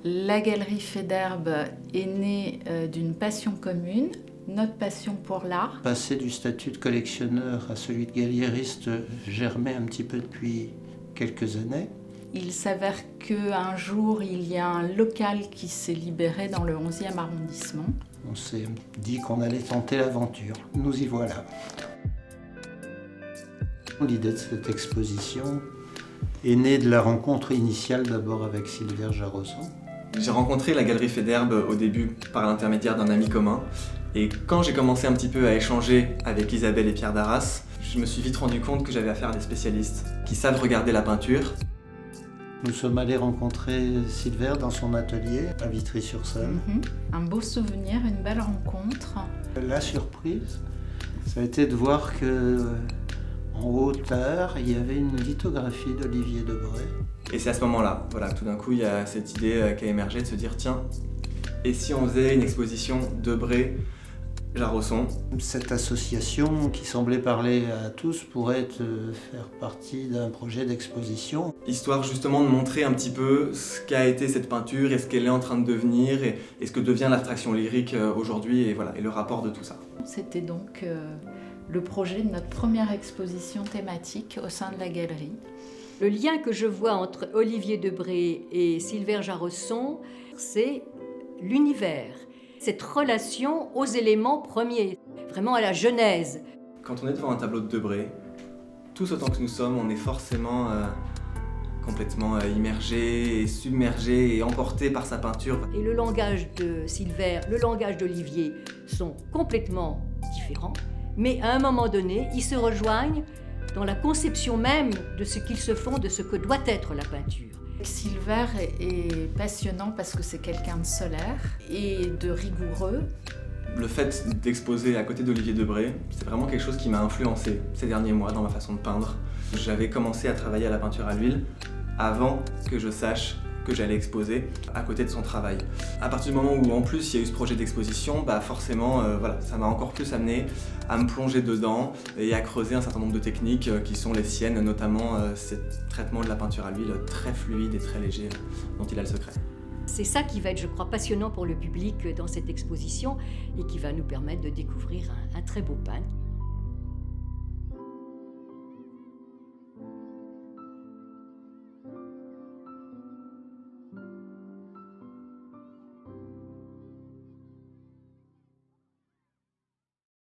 La Galerie Faidherbe est née d'une passion commune, notre passion pour l'art. Passer du statut de collectionneur à celui de galériste germait un petit peu depuis quelques années. Il s'avère qu'un jour, il y a un local qui s'est libéré dans le 11e arrondissement. On s'est dit qu'on allait tenter l'aventure. Nous y voilà. L'idée de cette exposition est née de la rencontre initiale d'abord avec Silver Jarosson. J'ai rencontré la Galerie Faidherbe au début par l'intermédiaire d'un ami commun. Et quand j'ai commencé un petit peu à échanger avec Isabelle et Pierre Darras, je me suis vite rendu compte que j'avais affaire à des spécialistes qui savent regarder la peinture. Nous sommes allés rencontrer Silver dans son atelier à Vitry-sur-Seine. Un beau souvenir, une belle rencontre. La surprise, ça a été de voir qu'en hauteur, il y avait une lithographie d'Olivier Debré. Et c'est à ce moment-là, voilà, tout d'un coup, il y a cette idée qui a émergé de se dire tiens, et si on faisait une exposition Debré, Jarosson? Cette association qui semblait parler à tous pourrait faire partie d'un projet d'exposition. Histoire justement de montrer un petit peu ce qu'a été cette peinture et ce qu'elle est en train de devenir et ce que devient l'abstraction lyrique aujourd'hui et, voilà, et le rapport de tout ça. C'était donc le projet de notre première exposition thématique au sein de la galerie. Le lien que je vois entre Olivier Debré et Silver Jarosson, c'est l'univers. Cette relation aux éléments premiers, vraiment à la genèse. Quand on est devant un tableau de Debré, tous autant que nous sommes, on est forcément complètement immergé et submergé et emporté par sa peinture. Et le langage de Silver, le langage d'Olivier sont complètement différents, mais à un moment donné, ils se rejoignent dans la conception même de ce qu'ils se font, de ce que doit être la peinture. Silver est passionnant parce que c'est quelqu'un de solaire et de rigoureux. Le fait d'exposer à côté d'Olivier Debré, c'est vraiment quelque chose qui m'a influencé ces derniers mois dans ma façon de peindre. J'avais commencé à travailler à la peinture à l'huile avant que je sache que j'allais exposer à côté de son travail. À partir du moment où en plus il y a eu ce projet d'exposition, forcément voilà, ça m'a encore plus amené à me plonger dedans et à creuser un certain nombre de techniques qui sont les siennes, notamment ce traitement de la peinture à l'huile très fluide et très léger dont il a le secret. C'est ça qui va être, je crois, passionnant pour le public dans cette exposition et qui va nous permettre de découvrir un très beau peintre.